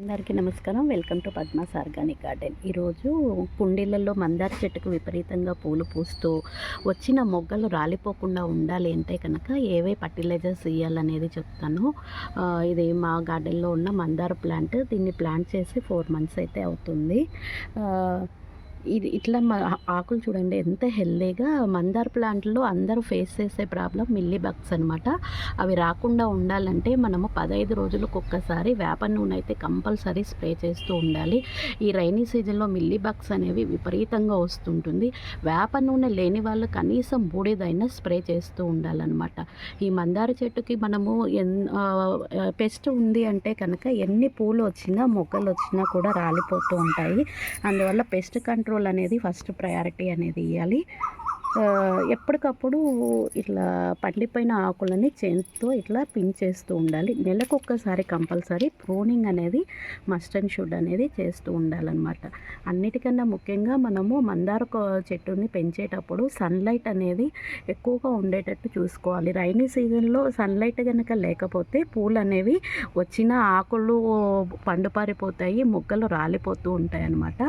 అందరికీ నమస్కారం. Welcome to Padma's organic garden. ఈరోజు కుండీలలో మందార చెట్టుకు విపరీతంగా పూలు పూస్తూ వచ్చిన మొగ్గలు రాలిపోకుండా ఉండాలి అంటే కనుక ఏవే ఫర్టిలైజర్స్ ఇవ్వాలనేది చెప్తాను. ఇది మా గార్డెన్లో ఉన్న మందార ప్లాంట్. దీన్ని ప్లాంట్ చేసి 4 మంత్స్ అయితే అవుతుంది. ఇది ఇట్లా ఆకులు చూడండి ఎంత హెల్దీగా. మందార ప్లాంట్లో అందరూ ఫేస్ చేసే ప్రాబ్లం మిల్లీ బగ్స్ అనమాట. అవి రాకుండా ఉండాలంటే మనము 15 రోజులకు ఒక్కసారి వేప నూనె అయితే కంపల్సరీ స్ప్రే చేస్తూ ఉండాలి. ఈ రైనీ సీజన్లో మిల్లీ బగ్స్ అనేవి విపరీతంగా వస్తుంటుంది. వేప నూనె లేని వాళ్ళు కనీసం బూడిదైనా స్ప్రే చేస్తూ ఉండాలన్నమాట. ఈ మందార చెట్టుకి మనము పెస్ట్ ఉంది అంటే కనుక ఎన్ని పూలు వచ్చినా మొగ్గలు వచ్చినా కూడా రాలిపోతూ ఉంటాయి. అందువల్ల పెస్ట్ కంట్రోల్ అనేది ఫస్ట్ ప్రయారిటీ అనేది ఇవ్వాలి. ఎప్పటికప్పుడు ఇట్లా పండిపోయిన ఆకులని చేతితో ఇట్లా పిన్ చేస్తూ ఉండాలి. నెలకొక్కసారి కంపల్సరీ ప్రూనింగ్ అనేది మస్ట్ అండ్ షుడ్ అనేది చేస్తూ ఉండాలన్నమాట. అన్నిటికన్నా ముఖ్యంగా మనము మందార చెట్టుని పెంచేటప్పుడు సన్లైట్ అనేది ఎక్కువగా ఉండేటట్టు చూసుకోవాలి. రైనీ సీజన్లో సన్లైట్ కనుక లేకపోతే పూలు అనేవి వచ్చిన ఆకులు పండుపారిపోతాయి, మొగ్గలు రాలిపోతూ ఉంటాయి అన్నమాట.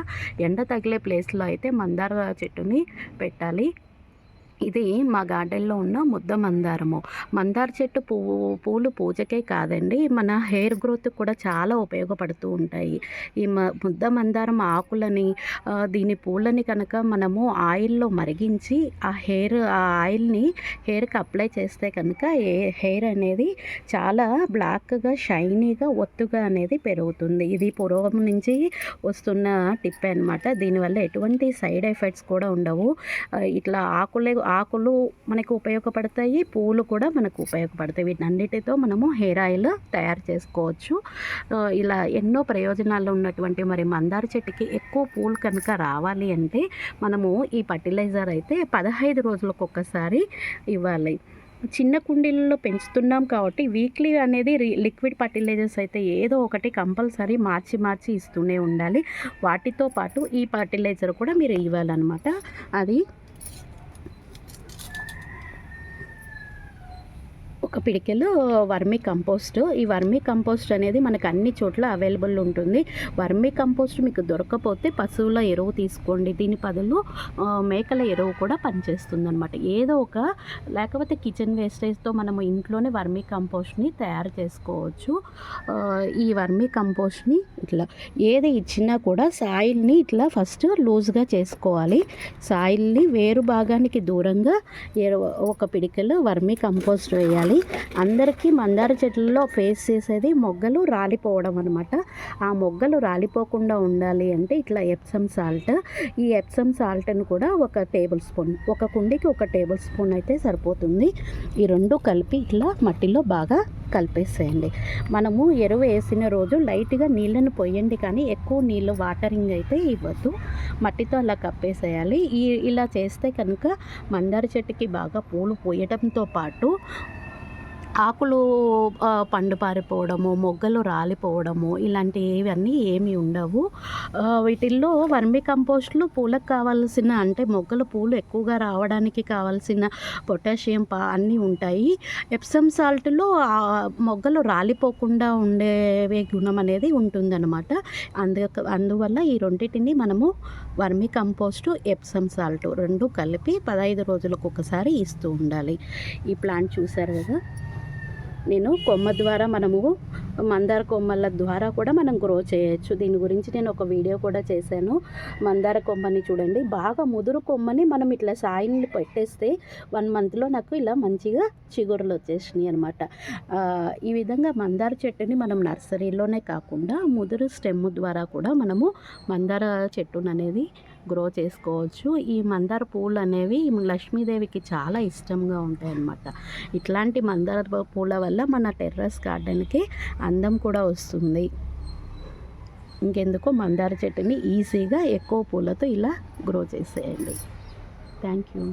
ఎండ తగిలే ప్లేస్లో అయితే మందార చెట్టుని పెట్టాలి. ఇది మా గార్డెన్లో ఉన్న ముద్ద మందారము. మందార చెట్టు పూలు పూజకే కాదండి, మన హెయిర్ గ్రోత్ కూడా చాలా ఉపయోగపడుతూ ఉంటాయి. ఈ ముద్ద మందారం ఆకులని దీని పూలని కనుక మనము ఆయిల్లో మరిగించి ఆ ఆయిల్ని హెయిర్కి అప్లై చేస్తే కనుక హెయిర్ అనేది చాలా బ్లాక్గా షైనీగా ఒత్తుగా అనేది పెరుగుతుంది. ఇది పూర్వం నుంచి వస్తున్న టిప్ అనమాట. దీనివల్ల ఎటువంటి సైడ్ ఎఫెక్ట్స్ కూడా ఉండవు. ఇట్లా ఆకులు మనకు ఉపయోగపడతాయి, పూలు కూడా మనకు ఉపయోగపడతాయి. వీటన్నిటితో మనము హెయిర్ ఆయిల్ తయారు చేసుకోవచ్చు. ఇలా ఎన్నో ప్రయోజనాలు ఉన్నటువంటి మరి మందార చెట్టుకి ఎక్కువ పూలు కనుక రావాలి అంటే మనము ఈ ఫర్టిలైజర్ అయితే 15 రోజులకు ఒక్కసారి ఇవ్వాలి. చిన్న కుండీలలో పెంచుతున్నాం కాబట్టి వీక్లీ అనేది లిక్విడ్ ఫర్టిలైజర్స్ అయితే ఏదో ఒకటి కంపల్సరీ మార్చి ఇస్తూనే ఉండాలి. వాటితో పాటు ఈ ఫర్టిలైజర్ కూడా మీరు ఇవ్వాలన్నమాట. అది ఒక పిడికెలు వర్మీ కంపోస్ట్. ఈ వర్మీ కంపోస్ట్ అనేది మనకు అన్ని చోట్ల అవైలబుల్ ఉంటుంది. వర్మీ కంపోస్ట్ మీకు దొరకకపోతే పశువుల ఎరువు తీసుకోండి. దీని బదులు మేకల ఎరువు కూడా పనిచేస్తుంది అనమాట. ఏదో ఒక లేకపోతే కిచెన్ వేస్టేజ్తో మనము ఇంట్లోనే వర్మీ కంపోస్ట్ని తయారు చేసుకోవచ్చు. ఈ వర్మీ కంపోస్ట్ని ఇట్లా ఏది ఇచ్చినా కూడా సాయిల్ని ఇట్లా ఫస్ట్ లూజ్గా చేసుకోవాలి. సాయిల్ని వేరు భాగానికి దూరంగా ఒక పిడికెలు వర్మీ కంపోస్ట్ వేయాలి. అందరికీ మందార చెట్లలో ఫేస్ చేసేది మొగ్గలు రాలిపోవడం అనమాట. ఆ మొగ్గలు రాలిపోకుండా ఉండాలి అంటే ఇట్లా ఎప్సమ్ సాల్ట్. ఈ ఎప్సమ్ సాల్ట్ని కూడా ఒక టేబుల్ స్పూన్, ఒక కుండీకి 1 టేబుల్ స్పూన్ అయితే సరిపోతుంది. ఈ రెండు కలిపి ఇట్లా మట్టిలో బాగా కలిపేసేయండి. మనము ఎరువు వేసిన రోజు లైట్గా నీళ్ళను పోయండి, కానీ ఎక్కువ నీళ్ళు వాటరింగ్ అయితే ఇవ్వద్దు. మట్టితో అలా కప్పేసేయాలి. ఇలా చేస్తే కనుక మందార చెట్టుకి బాగా పూలు పోయడంతో పాటు ఆకులు పండు పారిపోవడము, మొగ్గలు రాలిపోవడము ఇలాంటివన్నీ ఏమీ ఉండవు. వీటిల్లో వర్మీ కంపోస్ట్లు పూలకు కావాల్సిన అంటే పూలు ఎక్కువగా రావడానికి కావాల్సిన పొటాషియం అన్నీ ఉంటాయి. ఎప్సమ్ సాల్ట్లో మొగ్గలు రాలిపోకుండా ఉండేవే గుణం అనేది ఉంటుందన్నమాట. అందువల్ల ఈ రెండింటిని మనము వర్మీ కంపోస్టు, ఎప్సమ్ సాల్ట్ 2 కలిపి 15 రోజులకు ఒకసారి ఇస్తూ ఉండాలి. ఈ ప్లాంట్ చూసారు కదా, నేను కొమ్మ ద్వారా మనము మందార కొమ్మల ద్వారా కూడా మనం గ్రో చేయొచ్చు. దీని గురించి నేను ఒక వీడియో కూడా చేశాను. మందార కొమ్మని చూడండి, బాగా ముదురు కొమ్మని మనం ఇట్లా సాయిల్ని పెట్టేస్తే 1 మంత్లో నాకు ఇలా మంచిగా చిగురులు వచ్చేసినాయి అనమాట. ఈ విధంగా మందార చెట్టుని మనం నర్సరీలోనే కాకుండా ముదురు స్టెమ్ ద్వారా కూడా మనము మందార చెట్టును అనేది గ్రో చేసుకోవచ్చు. ఈ మందార పూలు అనేవి లక్ష్మీదేవికి చాలా ఇష్టంగా ఉంటాయి అన్నమాట. ఇట్లాంటి మందార పూల వల్ల మన టెర్రస్ గార్డెన్కి అందం కూడా వస్తుంది. ఇంకెందుకు మందార చెట్టుని ఈజీగా ఎక్కువ పూలతో ఇలా గ్రో చేసేయండి. Thank you.